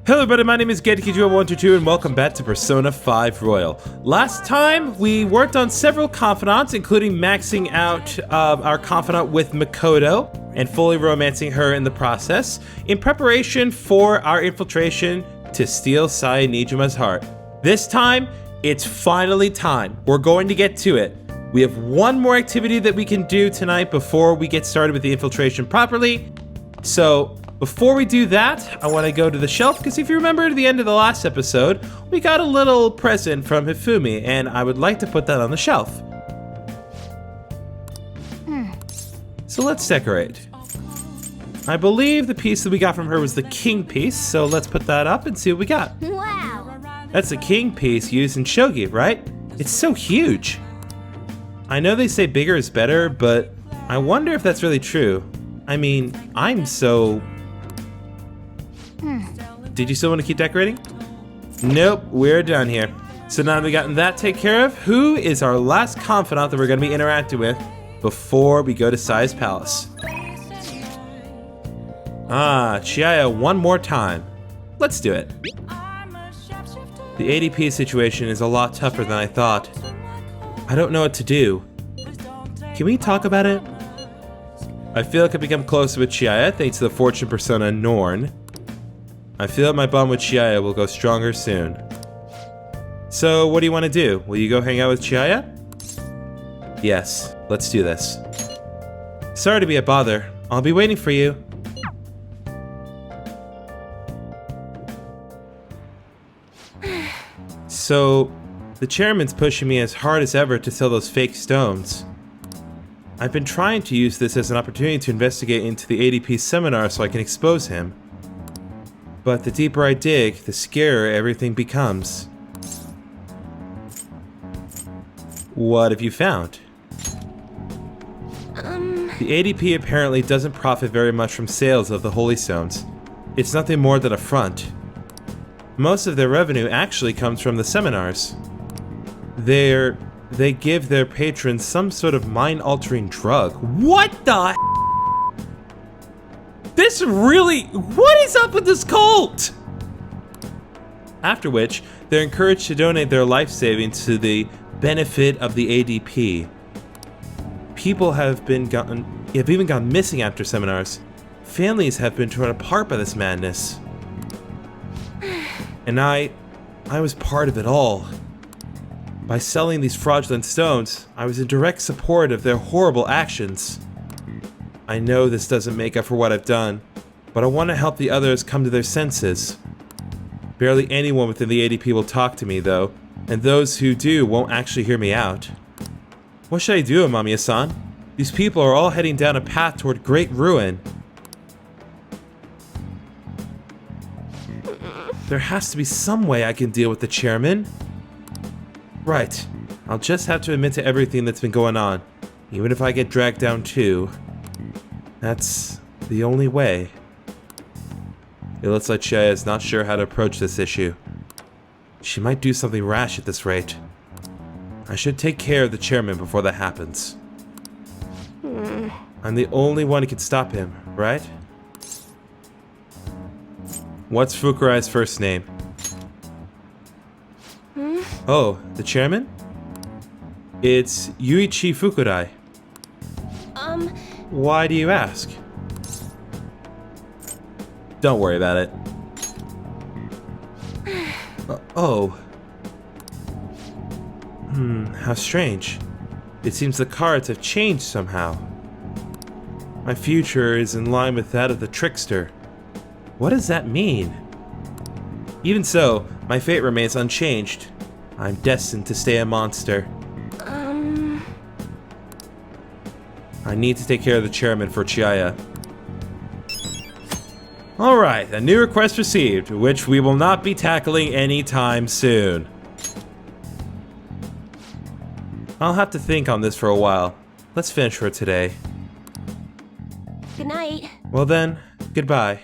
Hello everybody, my name is GetKJ122 and welcome back to Persona 5 Royal. Last time, we worked on several confidants, including maxing out our confidant with Makoto and fully romancing her in the process, in preparation for our infiltration to steal Saya Nijuma's heart. This time, it's finally time. We're going to get to it. We have one more activity that we can do tonight before we get started with the infiltration properly. So, before we do that, I want to go to the shelf, because if you remember at the end of the last episode, we got a little present from Hifumi, and I would like to put that on the shelf. So let's decorate. I believe the piece that we got from her was the king piece, so let's put that up and see what we got. Wow! That's the king piece used in shogi, right? It's so huge. I know they say bigger is better, but I wonder if that's really true. I mean, I'm so... Did you still want to keep decorating? Nope, we're done here. So now that we've gotten that taken care of, who is our last confidant that we're going to be interacting with before we go to Saya's palace? Chiaya one more time. Let's do it. The ADP situation is a lot tougher than I thought. I don't know what to do. Can we talk about it? I feel like I've become closer with Chiaya thanks to the fortune persona Norn. I feel my bond with Chiaya will go stronger soon. So, what do you want to do? Will you go hang out with Chiaya? Yes, let's do this. Sorry to be a bother. I'll be waiting for you. So, the chairman's pushing me as hard as ever to sell those fake stones. I've been trying to use this as an opportunity to investigate into the ADP seminar so I can expose him. But the deeper I dig, the scarier everything becomes. What have you found? The ADP apparently doesn't profit very much from sales of the Holy Stones. It's nothing more than a front. Most of their revenue actually comes from the seminars. They give their patrons some sort of mind-altering drug. What the This really... What is up with this cult? After which, they're encouraged to donate their life savings to the benefit of the ADP. People have even gone missing after seminars. Families have been torn apart by this madness. And I was part of it all. By selling these fraudulent stones, I was in direct support of their horrible actions. I know this doesn't make up for what I've done, but I want to help the others come to their senses. Barely anyone within the ADP will talk to me, though, and those who do won't actually hear me out. What should I do, Amamiya-san? These people are all heading down a path toward great ruin. There has to be some way I can deal with the chairman. Right. I'll just have to admit to everything that's been going on, even if I get dragged down too. That's the only way. It looks like Chiaya is not sure how to approach this issue. She might do something rash at this rate. I should take care of the chairman before that happens. I'm the only one who can stop him, right? What's Fukurai's first name? Oh, the chairman? It's Yuichi Fukurai. Why do you ask? Don't worry about it. How strange. It seems the cards have changed somehow. My future is in line with that of the trickster. What does that mean? Even so, my fate remains unchanged. I'm destined to stay a monster. I need to take care of the chairman for Chiaya. Alright, a new request received, which we will not be tackling anytime soon. I'll have to think on this for a while. Let's finish for today. Good night. Well then, goodbye.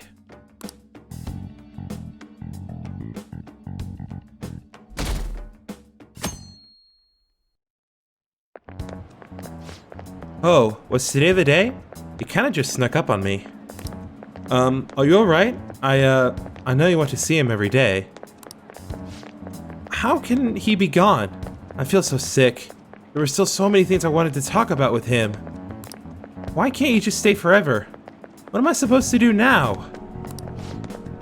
Oh, was today the day? It kinda just snuck up on me. Are you alright? I know you want to see him every day. How can he be gone? I feel so sick. There were still so many things I wanted to talk about with him. Why can't you just stay forever? What am I supposed to do now?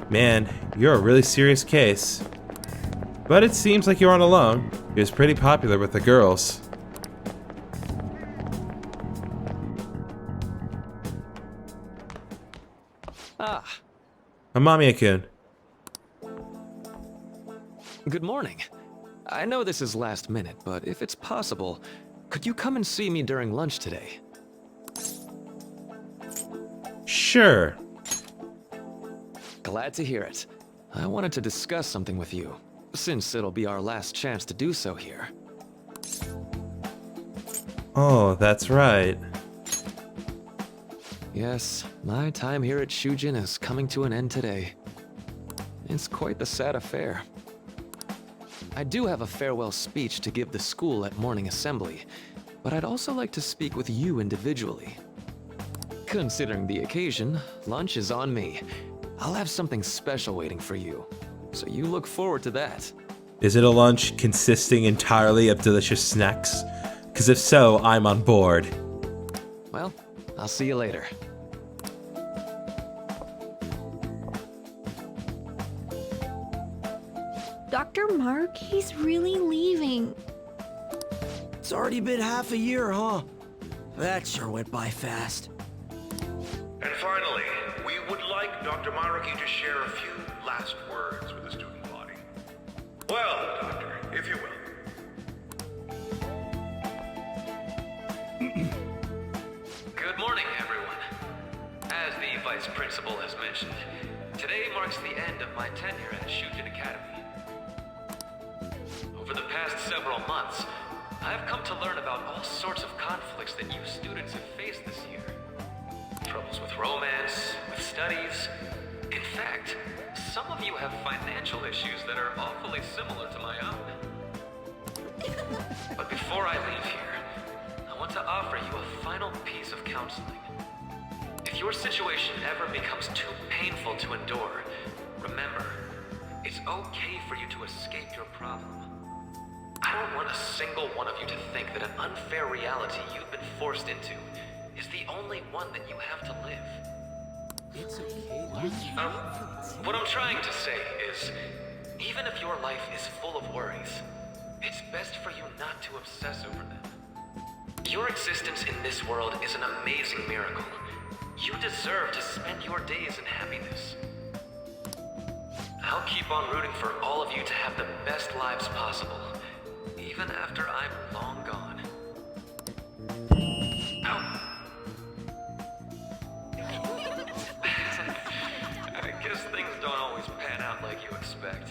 Man, you're a really serious case. But it seems like you aren't alone. He was pretty popular with the girls. Ah, Amamiya-kun. good morning. I know this is last minute, but if it's possible, could you come and see me during lunch today? Sure. Glad to hear it. I wanted to discuss something with you, since it'll be our last chance to do so here. Oh, that's right. Yes, my time here at Shujin is coming to an end today. It's quite the sad affair. I do have a farewell speech to give the school at morning assembly, but I'd also like to speak with you individually. Considering the occasion, lunch is on me. I'll have something special waiting for you, so you look forward to that. Is it a lunch consisting entirely of delicious snacks? Because if so, I'm on board. Well, I'll see you later. Dr. Mark, he's really leaving. It's already been half a year, huh? That sure went by fast. And finally, we would like Dr. Maruki to share a few last words with the student body. Well, Doctor, if you will. Good morning, everyone. As the Vice Principal has mentioned, today marks the end of my tenure at Shujin Academy. Over the past several months, I've come to learn about all sorts of conflicts that you students have faced this year. Troubles with romance, with studies. In fact, some of you have financial issues that are awfully similar to my own. But before I leave here, I want to offer you a final piece of counseling. If your situation ever becomes too painful to endure, remember, it's okay for you to escape your problem. I don't want a single one of you to think that an unfair reality you've been forced into is the only one that you have to live. It's okay. What I'm trying to say is, even if your life is full of worries, it's best for you not to obsess over them. Your existence in this world is an amazing miracle. You deserve to spend your days in happiness. I'll keep on rooting for all of you to have the best lives possible, even after I'm long gone. Ow. I guess things don't always pan out like you expect.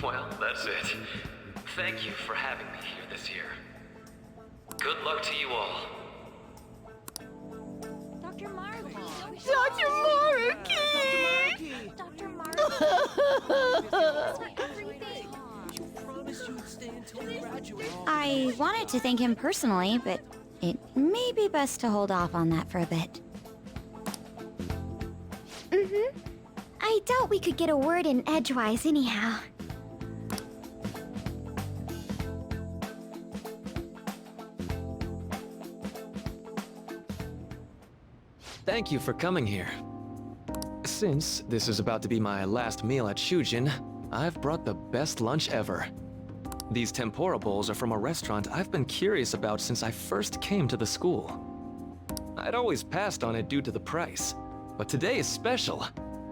Well, that's it. Thank you for having me here this year. Good luck to you all. Dr. Maruki. Dr. Maruki! Dr. Maruki. You promised you would stay until you graduate. I wanted to thank him personally, but it may be best to hold off on that for a bit. I doubt we could get a word in edgewise anyhow. Thank you for coming here. Since this is about to be my last meal at Shujin, I've brought the best lunch ever. These tempura bowls are from a restaurant I've been curious about since I first came to the school. I'd always passed on it due to the price, but today is special.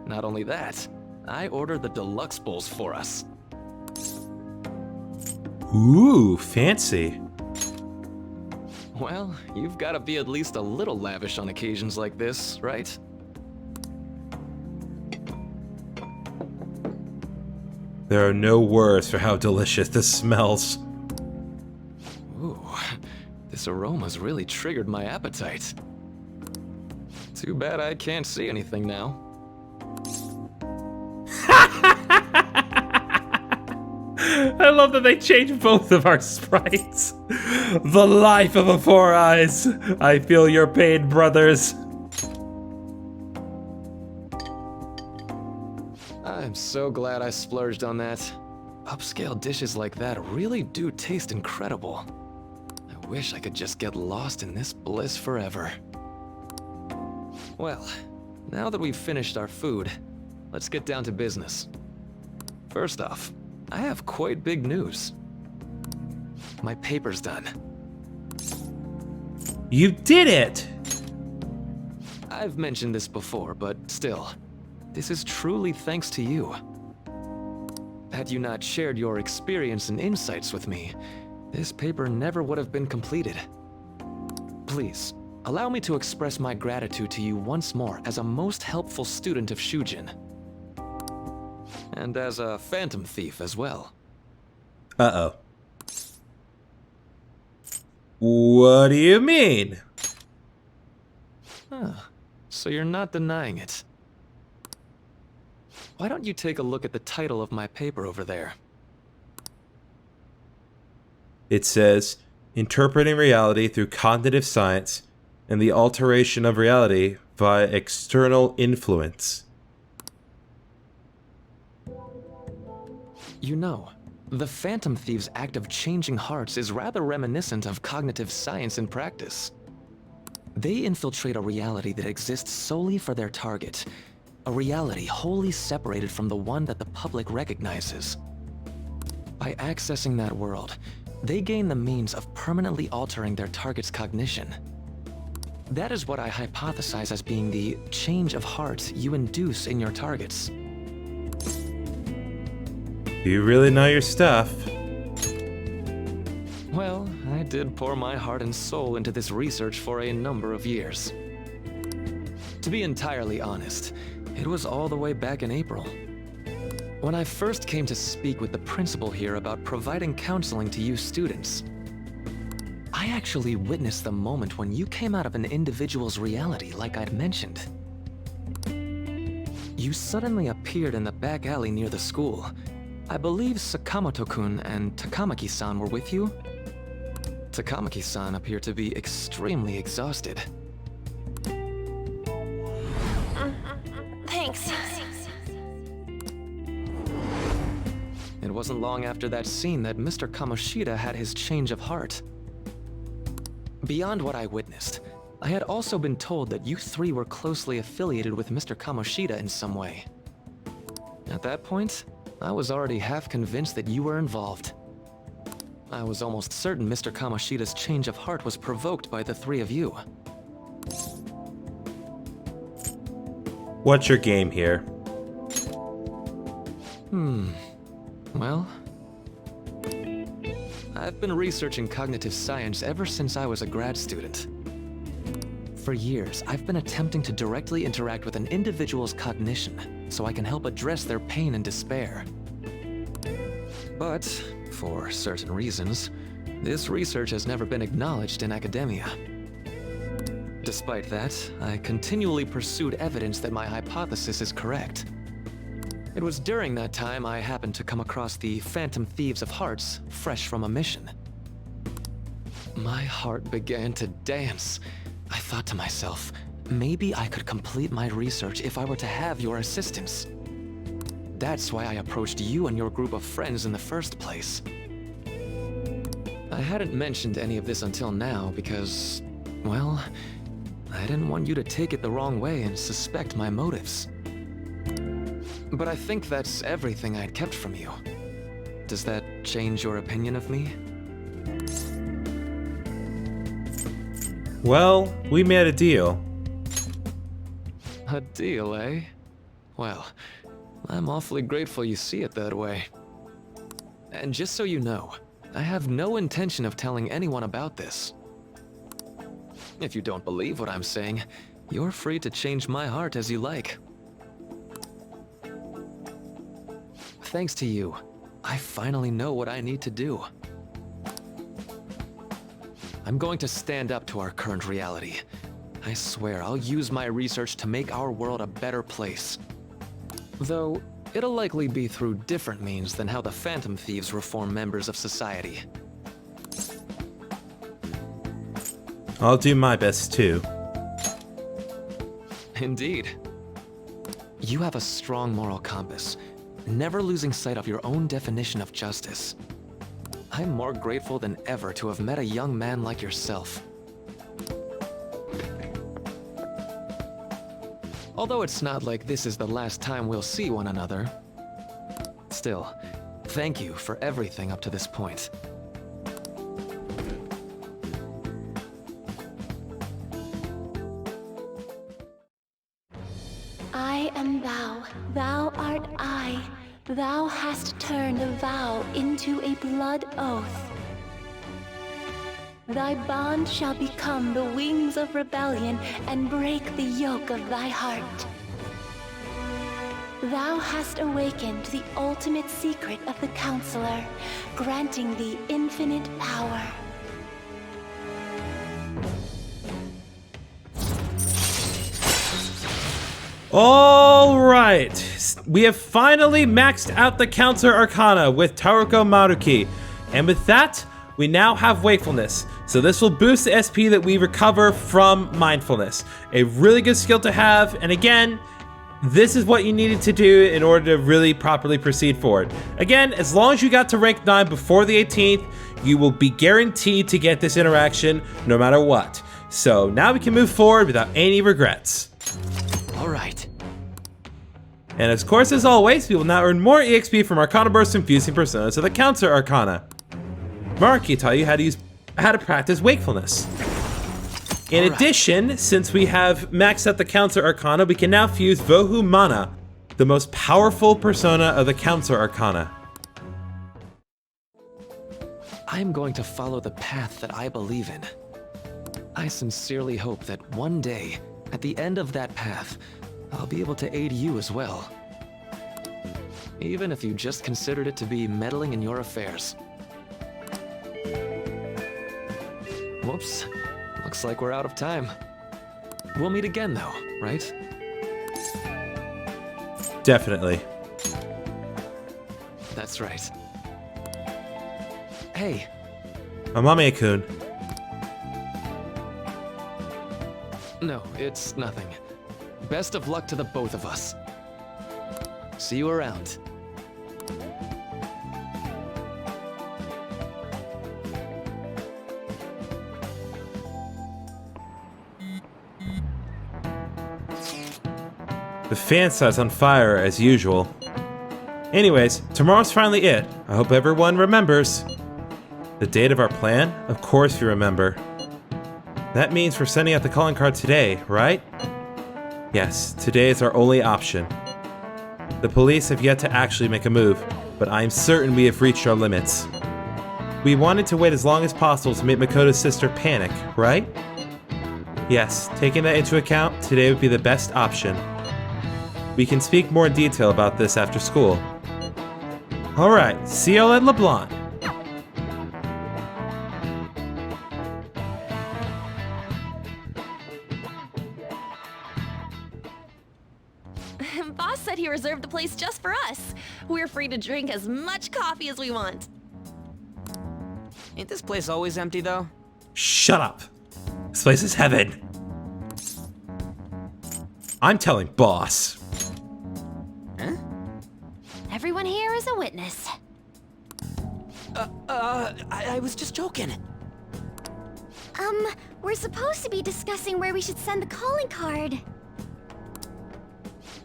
Not only that, I ordered the deluxe bowls for us. Ooh, fancy. Well, you've got to be at least a little lavish on occasions like this, right? There are no words for how delicious this smells. Ooh, this aroma's really triggered my appetite. Too bad I can't see anything now. I love that they changed both of our sprites. The life of a Four Eyes. I feel your pain, brothers. I'm so glad I splurged on that. Upscale dishes like that really do taste incredible. I wish I could just get lost in this bliss forever. Well, now that we've finished our food, let's get down to business. First off, I have quite big news. My paper's done. You did it! I've mentioned this before, but still, this is truly thanks to you. Had you not shared your experience and insights with me, this paper never would have been completed. Please, allow me to express my gratitude to you once more as a most helpful student of Shujin. And as a phantom thief as well. Uh-oh. What do you mean? Huh. So you're not denying it. Why don't you take a look at the title of my paper over there? It says, Interpreting Reality Through Cognitive Science and the Alteration of Reality via External Influence. You know, the Phantom Thieves' act of changing hearts is rather reminiscent of cognitive science in practice. They infiltrate a reality that exists solely for their target, a reality wholly separated from the one that the public recognizes. By accessing that world, they gain the means of permanently altering their target's cognition. That is what I hypothesize as being the change of heart you induce in your targets. You really know your stuff. Well, I did pour my heart and soul into this research for a number of years. To be entirely honest, it was all the way back in April. When I first came to speak with the principal here about providing counseling to you students, I actually witnessed the moment when you came out of an individual's reality like I'd mentioned. You suddenly appeared in the back alley near the school. I believe Sakamoto-kun and Takamaki-san were with you? Takamaki-san appeared to be extremely exhausted. Thanks. It wasn't long after that scene that Mr. Kamoshida had his change of heart. Beyond what I witnessed, I had also been told that you three were closely affiliated with Mr. Kamoshida in some way. At that point, I was already half convinced that you were involved. I was almost certain Mr. Kamoshida's change of heart was provoked by the three of you. What's your game here? Well, I've been researching cognitive science ever since I was a grad student. For years, I've been attempting to directly interact with an individual's cognition so I can help address their pain and despair. But, for certain reasons, this research has never been acknowledged in academia. Despite that, I continually pursued evidence that my hypothesis is correct. It was during that time I happened to come across the Phantom Thieves of Hearts, fresh from a mission. My heart began to dance. I thought to myself, maybe I could complete my research if I were to have your assistance. That's why I approached you and your group of friends in the first place. I hadn't mentioned any of this until now because, well, I didn't want you to take it the wrong way and suspect my motives. But I think that's everything I'd kept from you. Does that change your opinion of me? Well, we made a deal. A deal, eh? Well, I'm awfully grateful you see it that way. And just so you know, I have no intention of telling anyone about this. If you don't believe what I'm saying, you're free to change my heart as you like. Thanks to you, I finally know what I need to do. I'm going to stand up to our current reality. I swear I'll use my research to make our world a better place. Though, it'll likely be through different means than how the Phantom Thieves reform members of society. I'll do my best too. Indeed. You have a strong moral compass, never losing sight of your own definition of justice. I'm more grateful than ever to have met a young man like yourself. Although it's not like this is the last time we'll see one another. Still, thank you for everything up to this point. I am thou, thou art I. Thou hast turned a vow into a blood oath. Thy bond shall become the wings of rebellion and break the yoke of thy heart. Thou hast awakened the ultimate secret of the Counselor, granting thee infinite power. All right, we have finally maxed out the Counselor Arcana with Taruko Maruki. And with that, we now have Wakefulness. So this will boost the SP that we recover from Mindfulness. A really good skill to have, and again, this is what you needed to do in order to really properly proceed forward. Again, as long as you got to rank 9 before the 18th, you will be guaranteed to get this interaction no matter what. So now we can move forward without any regrets. All right. And of course, as always, we will now earn more EXP from Arcana Burst infusing personas of the Counselor Arcana. Maruki taught you how to practice Wakefulness. In addition, since we have maxed out the Counselor Arcana, we can now fuse Vohu Mana, the most powerful persona of the Counselor Arcana. I am going to follow the path that I believe in. I sincerely hope that one day, at the end of that path, I'll be able to aid you as well. Even if you just considered it to be meddling in your affairs. Whoops. Looks like we're out of time. We'll meet again though, right? Definitely. That's right. Hey. Amame-kun. No, it's nothing. Best of luck to the both of us. See you around. The fan site's on fire as usual. Anyways, tomorrow's finally it. I hope everyone remembers. The date of our plan? Of course you remember. That means we're sending out the calling card today, right? Yes, today is our only option. The police have yet to actually make a move, but I am certain we have reached our limits. We wanted to wait as long as possible to make Makoto's sister panic, right? Yes, taking that into account, today would be the best option. We can speak more in detail about this after school. Alright, see y'all at LeBlanc. Boss said he reserved the place just for us. We're free to drink as much coffee as we want. Ain't this place always empty, though? Shut up. This place is heaven. I'm telling boss. Huh? Everyone here is a witness. I was just joking. We're supposed to be discussing where we should send the calling card.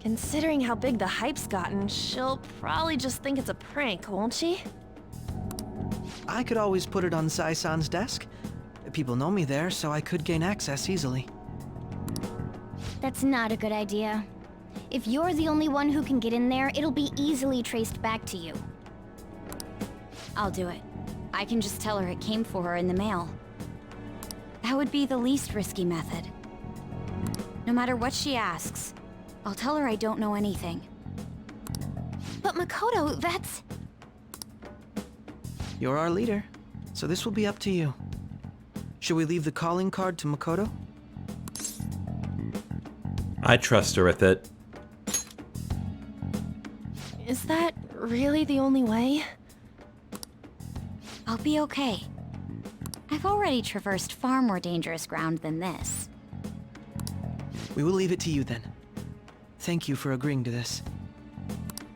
Considering how big the hype's gotten, she'll probably just think it's a prank, won't she? I could always put it on Sai-san's desk. People know me there, so I could gain access easily. That's not a good idea. If you're the only one who can get in there, it'll be easily traced back to you. I'll do it. I can just tell her it came for her in the mail. That would be the least risky method. No matter what she asks, I'll tell her I don't know anything. But Makoto, that's... You're our leader, so this will be up to you. Should we leave the calling card to Makoto? I trust her with it. Is that really the only way? I'll be okay. I've already traversed far more dangerous ground than this. We will leave it to you then. Thank you for agreeing to this.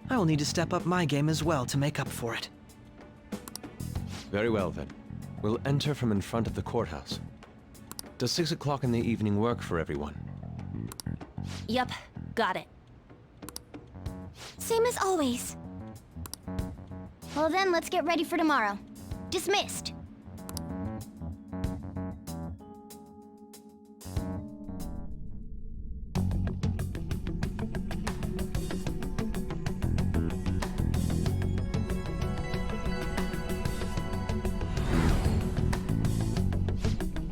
I will need to step up my game as well to make up for it. Very well, then. We'll enter from in front of the courthouse. Does 6 o'clock in the evening work for everyone? Yup, got it. Same as always. Well then, let's get ready for tomorrow. Dismissed.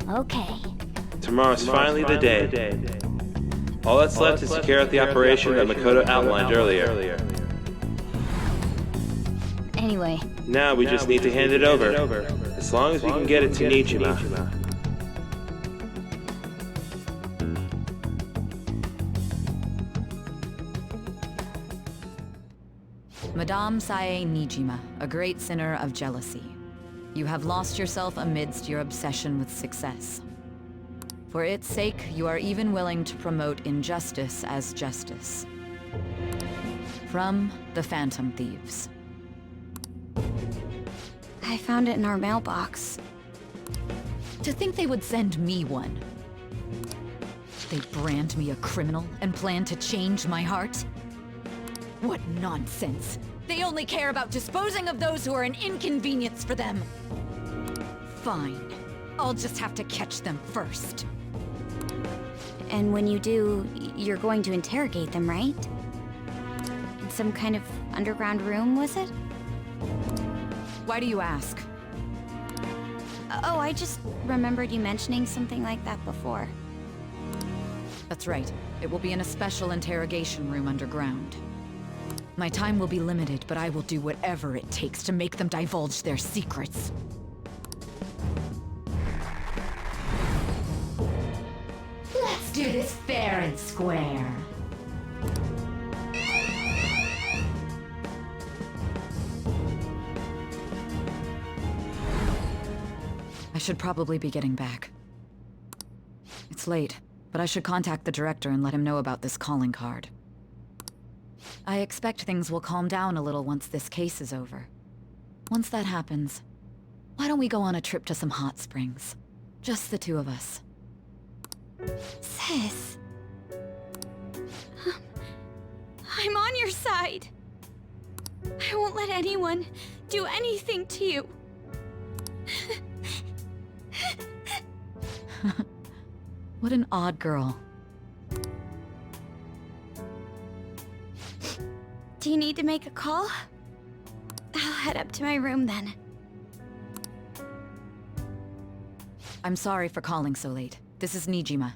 Okay. Tomorrow's finally the day. All that's left is to carry out the operation that Makoto outlined earlier. Anyway, Now we just need to hand it over. As long as we can get it to Nijima. Madame Sae Nijima, a great sinner of jealousy. You have lost yourself amidst your obsession with success. For its sake, you are even willing to promote injustice as justice. From the Phantom Thieves. I found it in our mailbox. To think they would send me one. They brand me a criminal and plan to change my heart? What nonsense! They only care about disposing of those who are an inconvenience for them! Fine. I'll just have to catch them first. And when you do, you're going to interrogate them, right? In some kind of underground room, was it? Why do you ask? Oh, I just remembered you mentioning something like that before. That's right. It will be in a special interrogation room underground. My time will be limited, but I will do whatever it takes to make them divulge their secrets. Let's do this fair and square. I should probably be getting back. It's late, but I should contact the director and let him know about this calling card. I expect things will calm down a little once this case is over. Once that happens, why don't we go on a trip to some hot springs? Just the two of us. Sis. I'm on your side. I won't let anyone do anything to you. What an odd girl. Do you need to make a call? I'll head up to my room then. I'm sorry for calling so late. This is Nijima.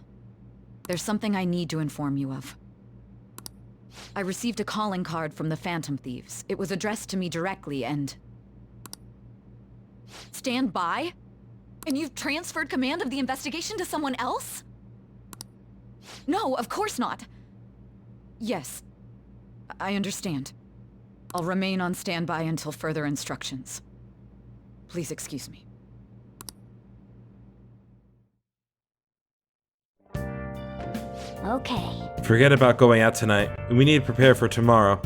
There's something I need to inform you of. I received a calling card from the Phantom Thieves. It was addressed to me directly and... Stand by? And you've transferred command of the investigation to someone else? No, of course not. Yes, I understand. I'll remain on standby until further instructions. Please excuse me. Okay. Forget about going out tonight. We need to prepare for tomorrow.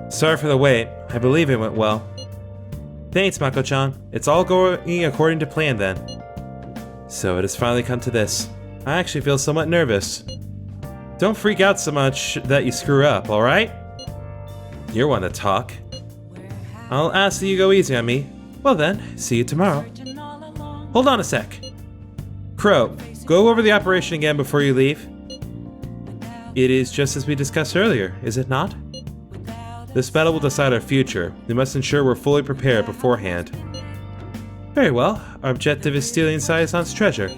Sorry for the wait. I believe it went well. Thanks, Mako-chan. It's all going according to plan then. So it has finally come to this. I actually feel somewhat nervous. Don't freak out so much that you screw up, alright? You're one to talk. I'll ask that you go easy on me. Well then, see you tomorrow. Hold on a sec. Crow, go over the operation again before you leave. It is just as we discussed earlier, is it not? This battle will decide our future. We must ensure we're fully prepared beforehand. Very well. Our objective is stealing Sae-san's treasure.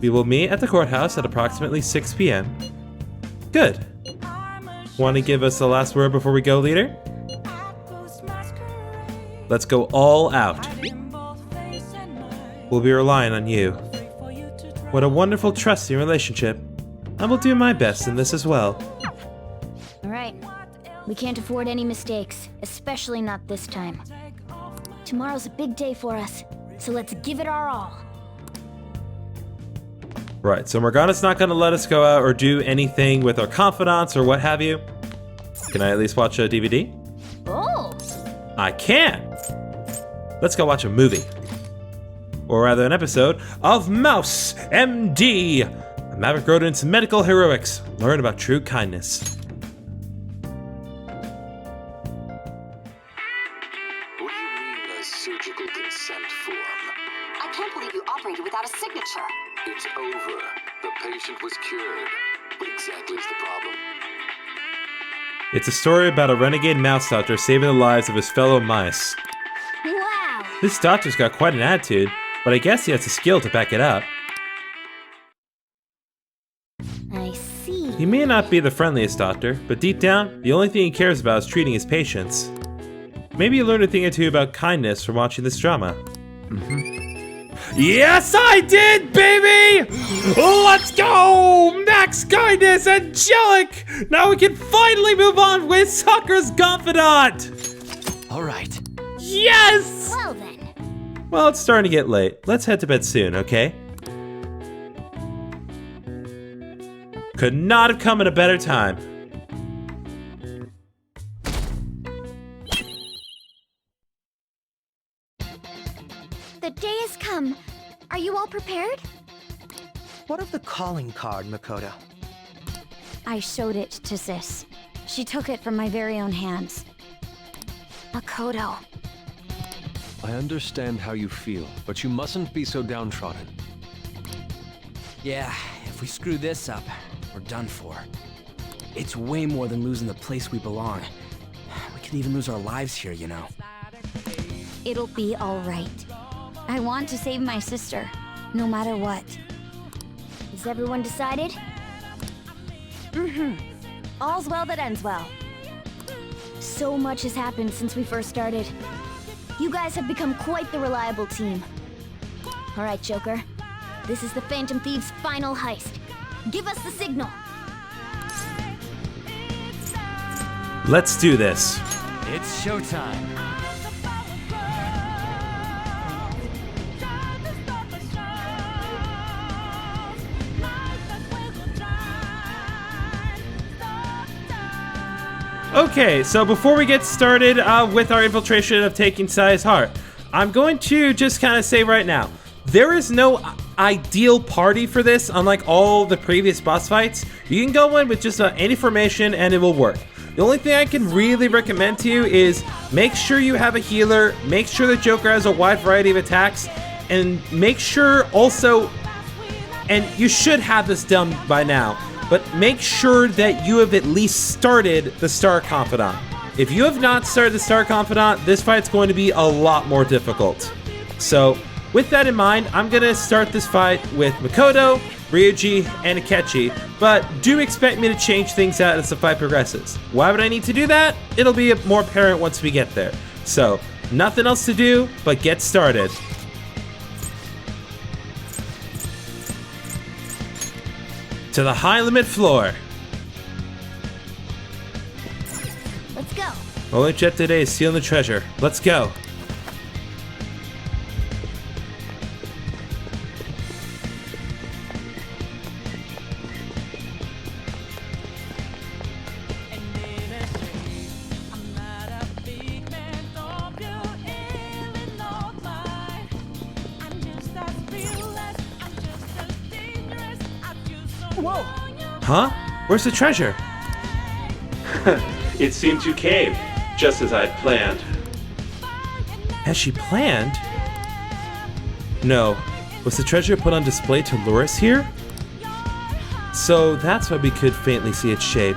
We will meet at the courthouse at approximately 6 p.m. Good. Want to give us the last word before we go, leader? Let's go all out. We'll be relying on you. What a wonderful trusting relationship. I will do my best in this as well. Alright. We can't afford any mistakes, especially not this time. Tomorrow's a big day for us, so let's give it our all. Right, so Morgana's not gonna let us go out or do anything with our confidants or what have you. Can I at least watch a DVD? Oh! I can! Let's go watch a movie. Or rather an episode of Mouse MD! A Maverick Rodent's medical heroics. Learn about true kindness. What do you mean by surgical consent form? I can't believe you operated without a signature. It's over. The patient was cured. What exactly is the problem? It's a story about a renegade mouse doctor saving the lives of his fellow mice. Wow! This doctor's got quite an attitude, but I guess he has the skill to back it up. I see. He may not be the friendliest doctor, but deep down, the only thing he cares about is treating his patients. Maybe you learned a thing or two about kindness from watching this drama. Yes, I did, baby! Let's go! Max Kindness, Angelic! Now we can finally move on with Sakura's confidant! All right. Yes! Well then. Well, it's starting to get late. Let's head to bed soon, okay? Could not have come at a better time. The day has come. Are you all prepared? What of the calling card, Makoto? I showed it to Sis. She took it from my very own hands. Makoto. I understand how you feel, but you mustn't be so downtrodden. Yeah, if we screw this up, we're done for. It's way more than losing the place we belong. We could even lose our lives here, you know. It'll be all right. I want to save my sister, no matter what. Is everyone decided? All's well that ends well. So much has happened since we first started. You guys have become quite the reliable team. All right, Joker. This is the Phantom Thieves' final heist. Give us the signal. Let's do this. It's showtime. Okay, so before we get started with our infiltration of taking Sai's heart, I'm going to just kind of say right now, there is no ideal party for this, unlike all the previous boss fights. You can go in with just any formation and it will work. The only thing I can really recommend to you is make sure you have a healer, make sure the Joker has a wide variety of attacks, and make sure also, and you should have this done by now, but make sure that you have at least started the Star Confidant. If you have not started the Star Confidant, this fight's going to be a lot more difficult. So, with that in mind, I'm gonna start this fight with Makoto, Ryuji, and Akechi, but do expect me to change things out as the fight progresses. Why would I need to do that? It'll be more apparent once we get there. So, nothing else to do but get started. To the high limit floor. Let's go. Only jet today is stealing the treasure. Let's go. Whoa! Huh? Where's the treasure? It seems you came, just as I had planned. Has she planned? No. Was the treasure put on display to lure us here? So that's why we could faintly see its shape.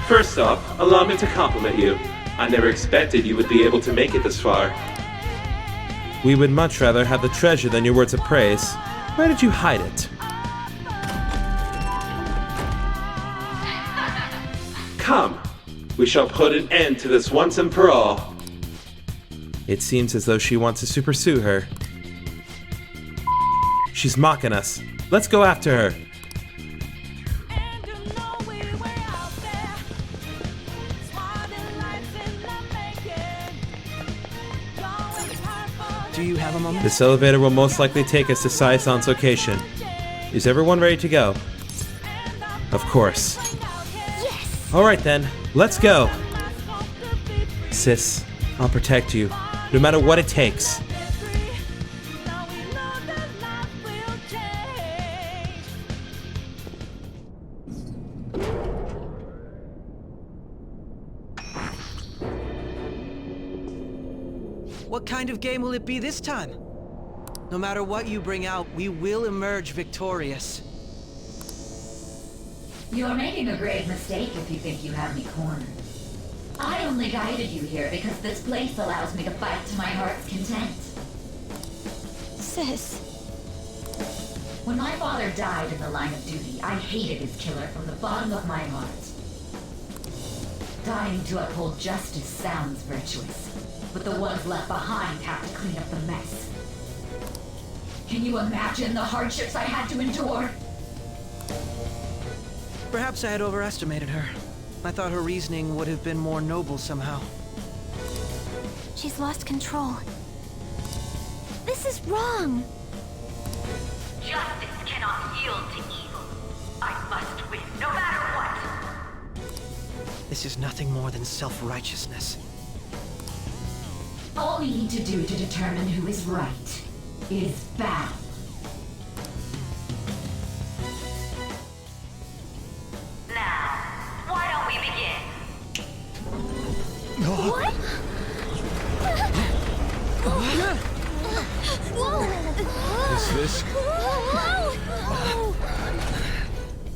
First off, allow me to compliment you. I never expected you would be able to make it this far. We would much rather have the treasure than your words of praise. Where did you hide it? Come, we shall put an end to this once and for all. It seems as though she wants us to pursue her. She's mocking us. Let's go after her. Do you have a moment? This elevator will most likely take us to Sai-san's location. Is everyone ready to go? Of course. Yes! Alright then, let's go. Sis, I'll protect you, no matter what it takes. What kind of game will it be this time? No matter what you bring out, we will emerge victorious. You're making a grave mistake if you think you have me cornered. I only guided you here because this place allows me to fight to my heart's content. Sis. When my father died in the line of duty, I hated his killer from the bottom of my heart. Dying to uphold justice sounds virtuous, but the ones left behind have to clean up the mess. Can you imagine the hardships I had to endure? Perhaps I had overestimated her. I thought her reasoning would have been more noble somehow. She's lost control. This is wrong. Justice cannot yield to evil. I must win, no matter what. This is nothing more than self-righteousness. All we need to do to determine who is right is battle. Now, why don't we begin? What? Is this?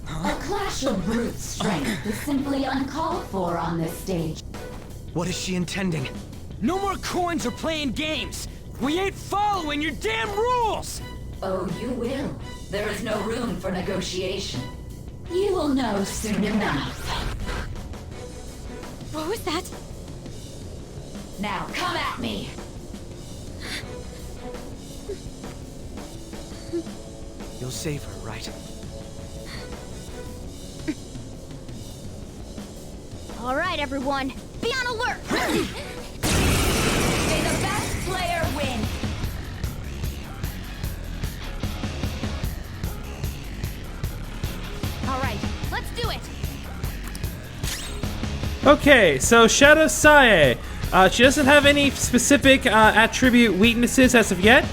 A clash of brute strength is simply uncalled for on this stage. What is she intending? No more coins or playing games! We ain't following your damn rules! Oh, you will. There is no room for negotiation. You will know soon enough. What was that? Now come at me! You'll save her, right? All right, everyone. Be on alert! May the best player win! All right, let's do it. Okay, so Shadow Sae. She doesn't have any specific attribute weaknesses as of yet,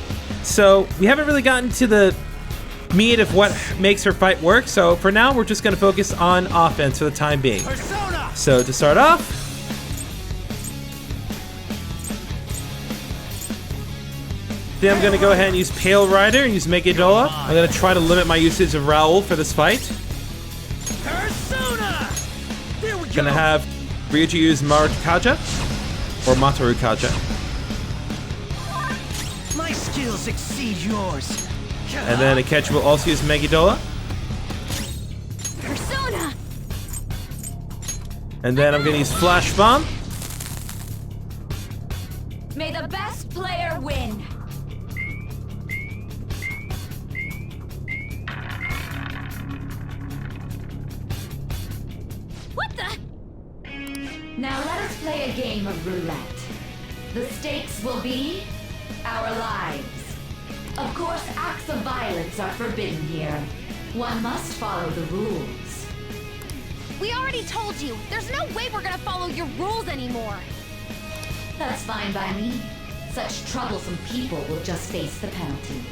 so we haven't really gotten to the meat of what makes her fight work, so for now we're just going to focus on offense for the time being. Persona! So to start off, then I'm going to go ahead and use Pale Rider and use Megadola. I'm going to try to limit my usage of Raoul for this fight. Persona! There we go! Going to have Ryuji use Marukaja or Matarukaja. My skills exceed yours. And then Akechi will also use Megadola. Persona! And then I'm going to use Flash Bomb. May the best player win! What the? Now let us play a game of roulette. The stakes will be our lives. Of course, acts of violence are forbidden here. One must follow the rules. We already told you. There's no way we're gonna follow your rules anymore. That's fine by me. Such troublesome people will just face the penalty.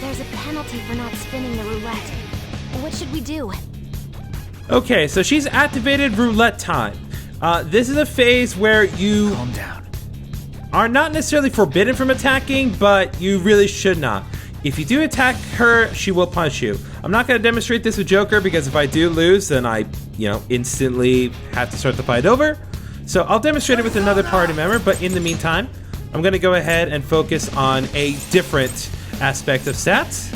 There's a penalty for not spinning the roulette. What should we do? Okay, so she's activated Roulette Time. This is a phase where you Calm down. are not necessarily forbidden from attacking, but you really should not. If you do attack her, she will punch you. I'm not going to demonstrate this with Joker because if I do lose, then I, instantly have to start the fight over. So I'll demonstrate it with another party member, but in the meantime, I'm going to go ahead and focus on a different aspect of stats.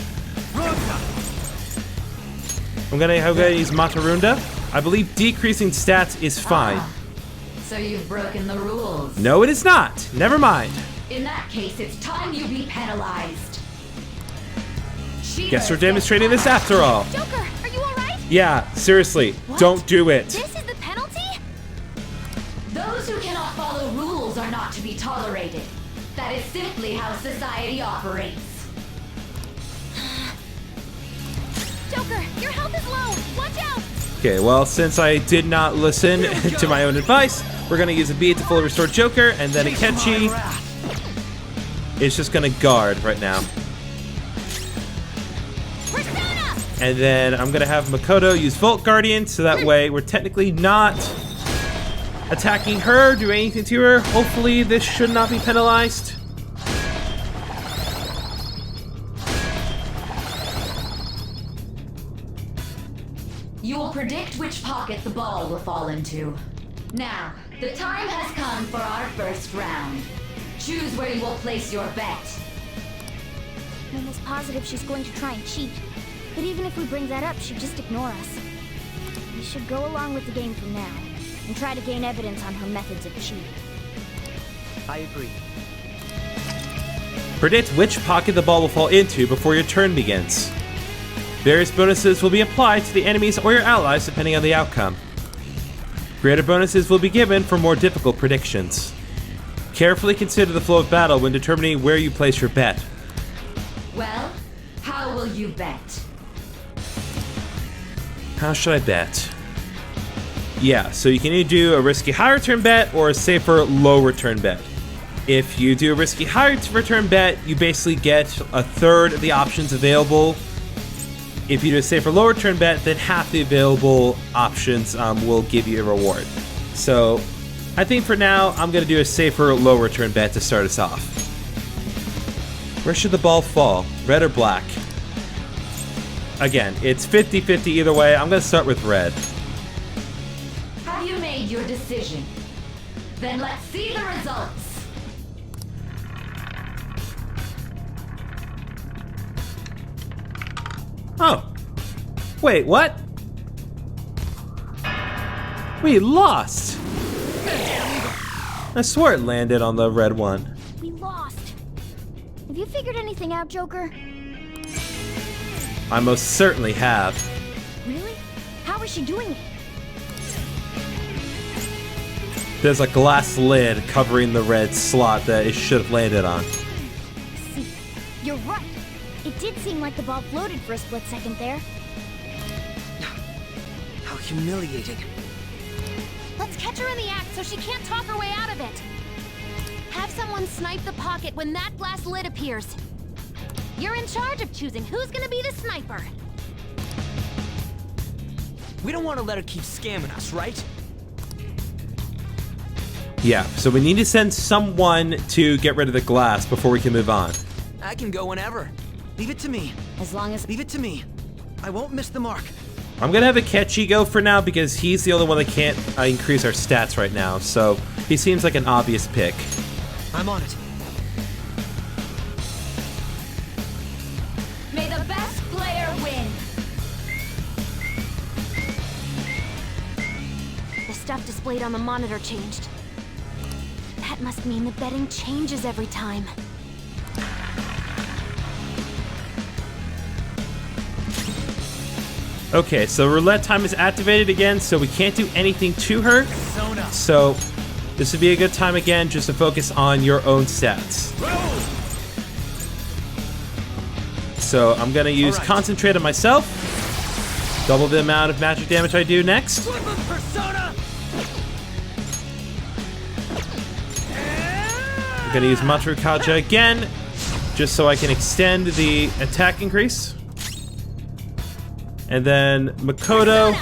I'm going to use Matarunda. I believe decreasing stats is fine. So you've broken the rules. No, it is not. Never mind. In that case, it's time you be penalized. Guess we're demonstrating this after all. Joker, are you alright? Yeah, seriously, don't do it. This is the penalty? Those who cannot follow rules are not to be tolerated. That is simply how society operates. Joker, your health is low. Watch out. Okay, well, since I did not listen to my own advice, we're gonna use a bead to fully restore Joker, and then Akechi is just gonna guard right now. Persona! And then I'm gonna have Makoto use Volt Guardian, so that way we're technically not attacking her, do anything to her. Hopefully this should not be penalized. You will predict which pocket the ball will fall into. Now, the time has come for our first round. Choose where you will place your bet. I'm almost positive she's going to try and cheat. But even if we bring that up, she'd just ignore us. We should go along with the game from now, and try to gain evidence on her methods of cheating. I agree. Predict which pocket the ball will fall into before your turn begins. Various bonuses will be applied to the enemies or your allies depending on the outcome. Greater bonuses will be given for more difficult predictions. Carefully consider the flow of battle when determining where you place your bet. Well, how will you bet? How should I bet? Yeah, so you can either do a risky high return bet or a safer low return bet. If you do a risky high return bet, you basically get a third of the options available. If you do a safer low return bet, then half the available options will give you a reward. So I think for now, I'm going to do a safer low return bet to start us off. Where should the ball fall? Red or black? Again, it's 50-50 either way. I'm going to start with red. Have you made your decision? Then let's see the results. Oh. Wait, what? We lost. I swear it landed on the red one. We lost. Have you figured anything out, Joker? I most certainly have. Really? How is she doing it? There's a glass lid covering the red slot that it should have landed on. See, you're right. It did seem like the ball floated for a split second there. How humiliating. Let's catch her in the act so she can't talk her way out of it. Have someone snipe the pocket when that glass lid appears. You're in charge of choosing who's gonna be the sniper. We don't want to let her keep scamming us, right? Yeah, so we need to send someone to get rid of the glass before we can move on. I can go whenever. Leave it to me. As long as... Leave it to me. I won't miss the mark. I'm gonna have Akechi go for now because he's the only one that can't increase our stats right now, so he seems like an obvious pick. I'm on it. May the best player win. The stuff displayed on the monitor changed. That must mean the betting changes every time. Okay, so roulette time is activated again, so we can't do anything to her. So this would be a good time again just to focus on your own stats. So I'm gonna use Concentrate on myself. Double the amount of magic damage I do next. I'm gonna use Matru Kaja again, just so I can extend the attack increase. And then Makoto,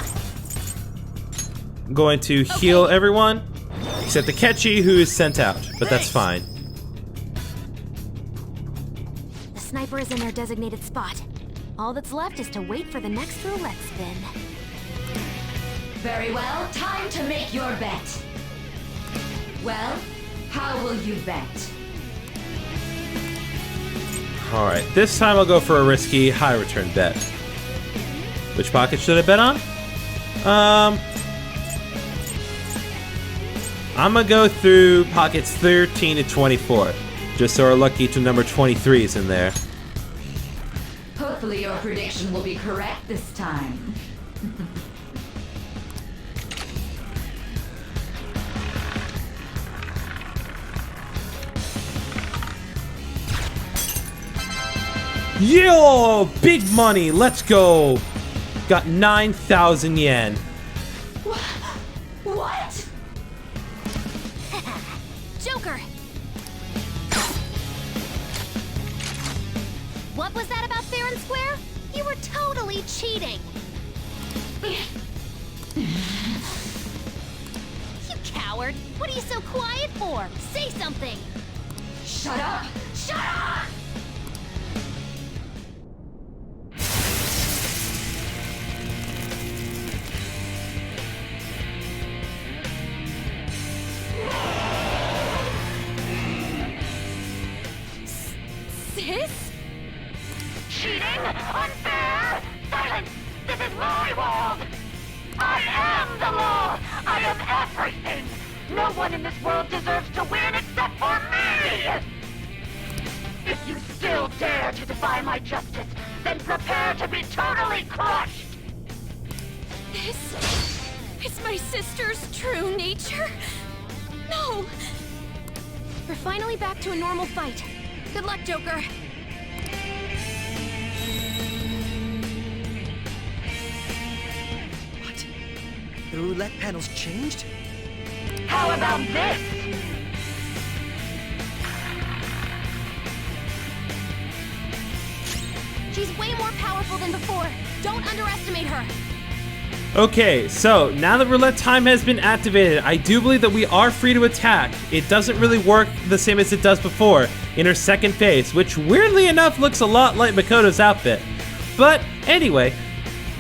I'm going to heal everyone, except Akechi, who is sent out, but that's fine. The sniper is in their designated spot. All that's left is to wait for the next roulette spin. Very well, time to make your bet. Well, how will you bet? Alright, this time I'll go for a risky high return bet. Which pocket should I bet on? I'm gonna go through pockets 13 to 24, just so our lucky to number 23 is in there. Hopefully your prediction will be correct this time. Yo, big money, let's go. got 9,000 yen. What? Joker! What was that about fair and square? You were totally cheating. You coward! What are you so quiet for? Say something! Shut up! Shut up! Sis? Cheating? Unfair? Silence! This is my world! I am the law! I am everything! No one in this world deserves to win except for me! If you still dare to defy my justice, then prepare to be totally crushed! This is my sister's true nature? No! We're finally back to a normal fight. Good luck, Joker. What? The roulette panel's changed? How about this? She's way more powerful than before. Don't underestimate her. Okay, so now that roulette time has been activated, I do believe that we are free to attack. It doesn't really work the same as it does before in her second phase, which weirdly enough looks a lot like Makoto's outfit. But anyway,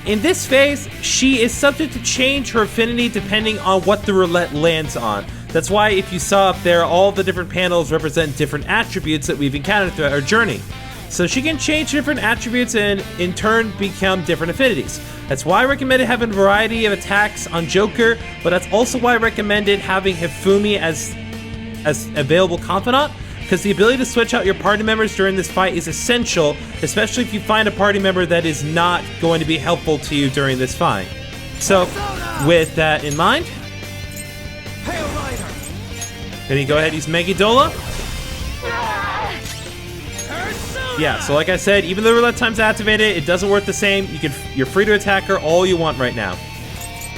in this phase, she is subject to change her affinity depending on what the roulette lands on. That's why if you saw up there, all the different panels represent different attributes that we've encountered throughout our journey. So she can change different attributes and in turn become different affinities. That's why I recommended having a variety of attacks on Joker, but that's also why I recommended having Hifumi as available confidant, because the ability to switch out your party members during this fight is essential, especially if you find a party member that is not going to be helpful to you during this fight. So, with that in mind, can you go ahead and use Megidola? Yeah, so like I said, even though roulette time's activated, it doesn't work the same. You're free to attack her all you want right now.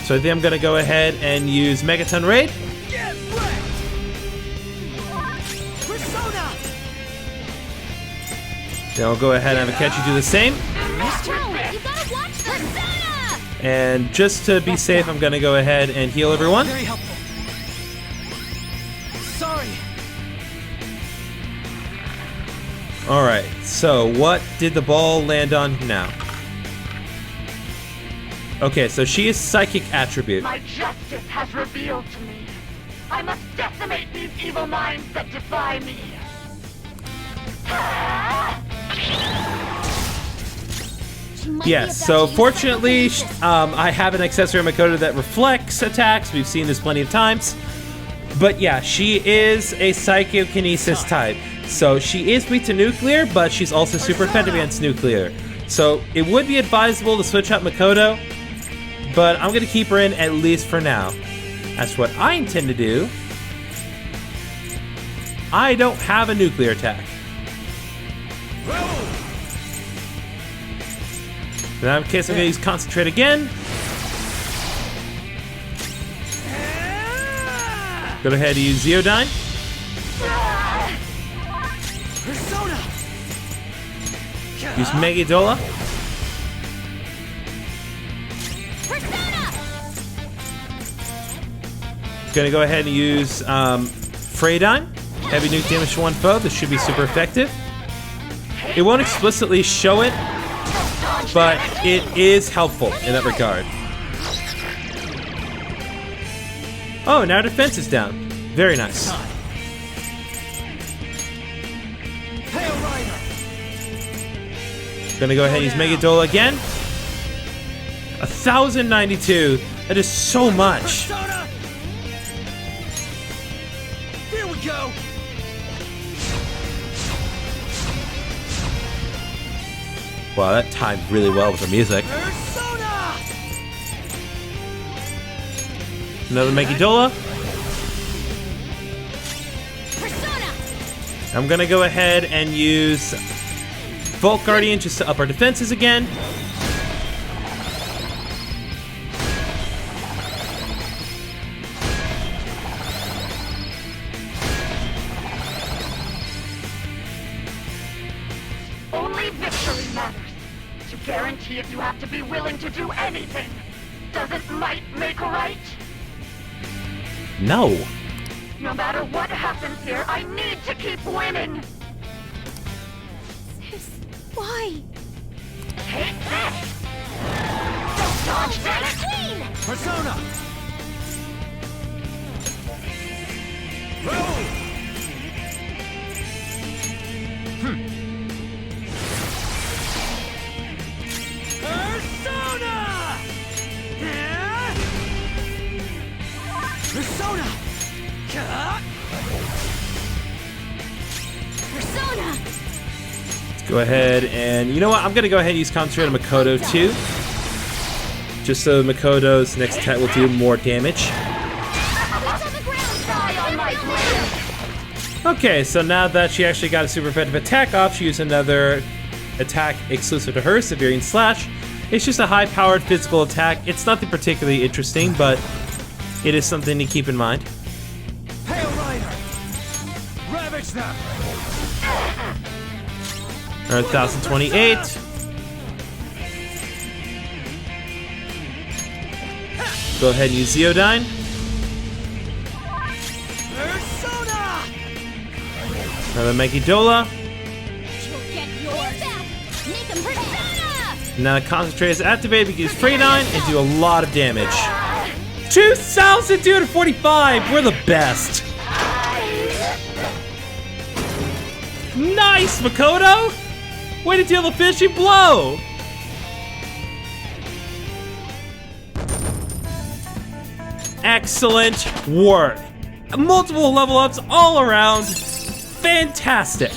So I think I'm gonna go ahead and use Megaton Raid. Get wrecked! Persona! Then I'll go ahead and have Akechi do the same. You gotta watch Persona! And just to be safe, I'm gonna go ahead and heal everyone. Very helpful. Sorry. Alright, so what did the ball land on now? Okay, so she is Psychic Attribute. My justice has revealed to me. I must decimate these evil minds that defy me. Yes, so fortunately, I have an accessory on Makoto that reflects attacks. We've seen this plenty of times. But yeah, she is a Psychokinesis type. So she is weak to nuclear, but she's also super effective against nuclear. So it would be advisable to switch out Makoto, but I'm going to keep her in at least for now. That's what I intend to do. I don't have a nuclear attack. In that case, I'm going to use Concentrate again. Go ahead and use Zeodyne. Persona! Use Megidola. Persona! Gonna go ahead and use Freydyne. Heavy nuke damage to one foe. This should be super effective. It won't explicitly show it, but it is helpful in that regard. Oh, now defense is down. Very nice. Gonna go ahead and use Megidola again. 1,092. That is so much. Here we go. Wow, that timed really well with the music. Persona! Another Megidola. Persona! I'm gonna go ahead and use Vault Guardian just to up our defenses again. guarantee it, you have to be willing to do anything. Doesn't might make right? No. No matter what happens here, I need to keep winning! Sis, why? Take this! Don't dodge that! Clean! Persona! Roll! Persona! Persona! Persona! Let's go ahead and, you know what? I'm gonna go ahead and use Concentrate on Makoto too. Just so Makoto's next attack will do more damage. Okay, so now that she actually got a super effective attack off, she used another attack exclusive to her, Severing Slash. It's just a high-powered physical attack. It's nothing particularly interesting, but it is something to keep in mind. Hail Rider! Ravage them! 1028. Go ahead and use Zeodyne. Persona! Another Megidola. You'll get yours back! Make him Persona! Now Concentrate is activated, we can use Freydine and do a lot of damage. 2,245! We're the best! Nice, Makoto! Way to deal the finishing blow! Excellent work! Multiple level ups all around. Fantastic!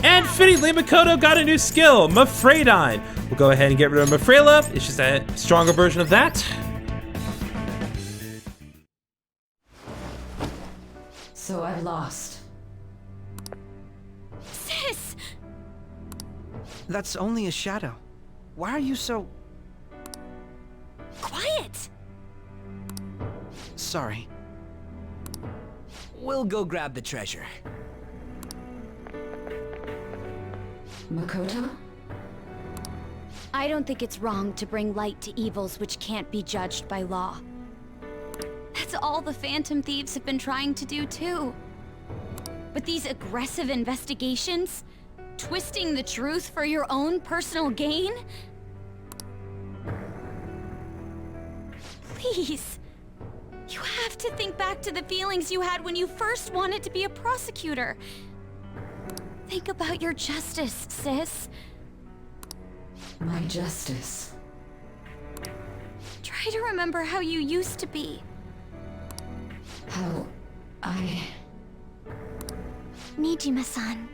And fittingly, Makoto got a new skill, Mafreydine. We'll go ahead and get rid of Mafrela. It's just a stronger version of that. So I've lost. Sis! That's only a shadow. Why are you so... Quiet! Sorry. We'll go grab the treasure. Makoto? I don't think it's wrong to bring light to evils which can't be judged by law. That's all the Phantom Thieves have been trying to do too. But these aggressive investigations, twisting the truth for your own personal gain? Please. You have to think back to the feelings you had when you first wanted to be a prosecutor. Think about your justice, sis. My justice. Try to remember how you used to be. How I... Nijima-san.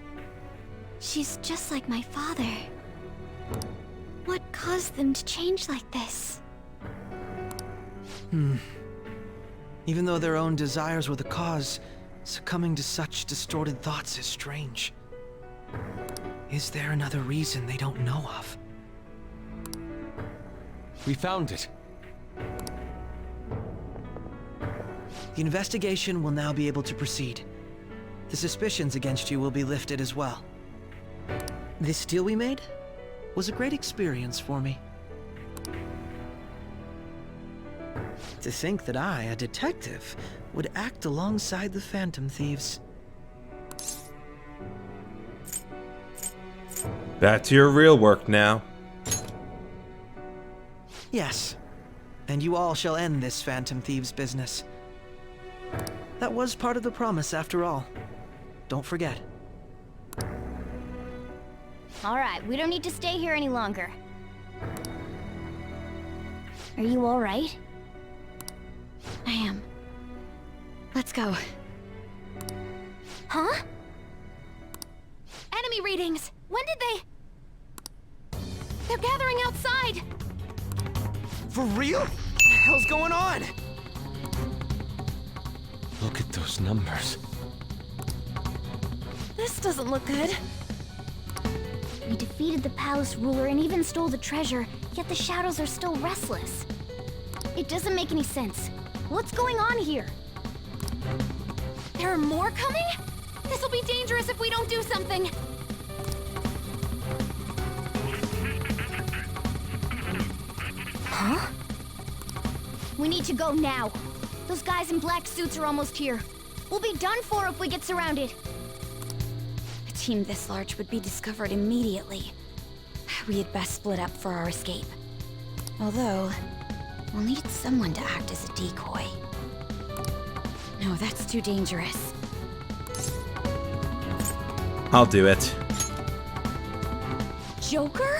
She's just like my father. What caused them to change like this? Even though their own desires were the cause, succumbing to such distorted thoughts is strange. Is there another reason they don't know of? We found it. The investigation will now be able to proceed. The suspicions against you will be lifted as well. This deal we made was a great experience for me. To think that I, a detective, would act alongside the Phantom Thieves. Back to your real work now. Yes, and you all shall end this Phantom Thieves business. That was part of the promise after all. Don't forget. Alright, we don't need to stay here any longer. Are you alright? I am. Let's go. Huh? Enemy readings! When did they... They're gathering outside! For real? What the hell's going on? Look at those numbers. This doesn't look good. We defeated the palace ruler and even stole the treasure, yet the shadows are still restless. It doesn't make any sense. What's going on here? There are more coming? This'll be dangerous if we don't do something. Huh? We need to go now. Those guys in black suits are almost here. We'll be done for if we get surrounded. A team this large would be discovered immediately. We had best split up for our escape. Although, we'll need someone to act as a decoy. No, that's too dangerous. I'll do it. Joker?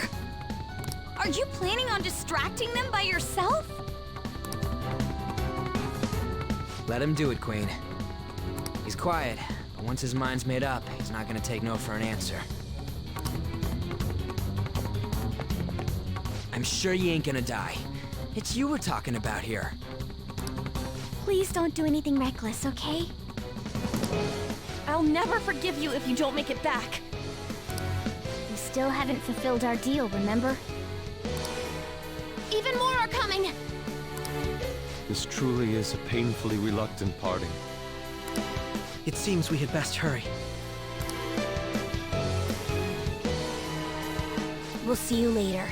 Are you planning on distracting them by yourself? Let him do it, Queen. He's quiet, but once his mind's made up, he's not gonna take no for an answer. I'm sure you ain't gonna die. It's you we're talking about here. Please don't do anything reckless, okay? I'll never forgive you if you don't make it back. We still haven't fulfilled our deal, remember? Even more are coming! This truly is a painfully reluctant parting. It seems we had best hurry. We'll see you later.